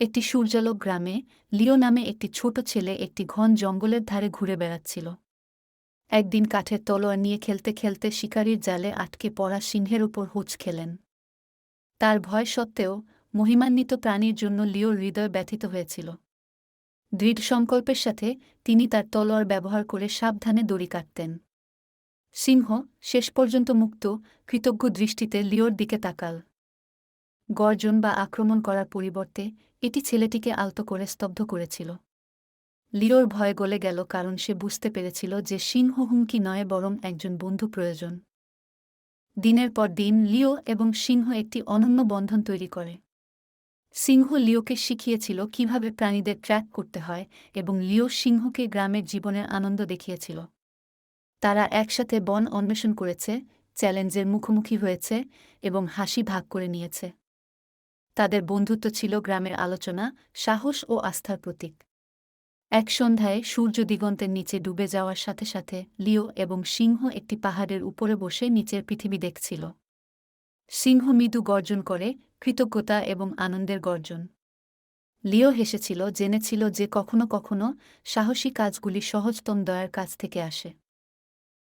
একটি সূর্যালোক গ্রামে লিও নামে একটি ছোট ছেলে একটি ঘন জঙ্গলের ধারে ঘুরে বেড়াচ্ছিল। একদিন কাঠের তলোয়ার নিয়ে খেলতে খেলতে শিকারির জালে আটকে পড়া সিংহের উপর হুঁচ খেলেন। তার ভয় সত্ত্বেও মহিমান্বিত প্রাণীর জন্য লিওর হৃদয় ব্যথিত হয়েছিল। দৃঢ় সংকল্পের সাথে তিনি তার তলোয়ার ব্যবহার করে সাবধানে দড়ি কাটতেন। সিংহ শেষ পর্যন্ত মুক্ত, কৃতজ্ঞ দৃষ্টিতে লিওর দিকে তাকাল। গর্জন বা আক্রমণ করার পরিবর্তে এটি ছেলেটিকে আলতো করে স্তব্ধ করেছিল। লিওর ভয় গলে গেল, কারণ সে বুঝতে পেরেছিল যে সিংহ হুমকি নয়, বরং একজন বন্ধু প্রয়োজন। দিনের পর দিন লিও এবং সিংহ একটি অনন্য বন্ধন তৈরি করে। সিংহ লিওকে শিখিয়েছিল কিভাবে প্রাণীদের ট্র্যাক করতে হয়, এবং লিও সিংহকে গ্রামের জীবনের আনন্দ দেখিয়েছিল। তারা একসাথে বন অন্বেষণ করেছে, চ্যালেঞ্জের মুখোমুখি হয়েছে এবং হাসি ভাগ করে নিয়েছে। তাদের বন্ধুত্ব ছিল গ্রামের আলোচনা, সাহস ও আস্থার প্রতীক। এক সন্ধ্যায় সূর্য দিগন্তের নিচে ডুবে যাওয়ার সাথে সাথে লিও এবং সিংহ একটি পাহাড়ের উপরে বসে নিচের পৃথিবী দেখছিল। সিংহ মৃদু গর্জন করে, কৃতজ্ঞতা এবং আনন্দের গর্জন। লিও হেসেছিল, জেনেছিল যে কখনো কখনো সাহসী কাজগুলি সহজতম দয়ার কাছ থেকে আসে।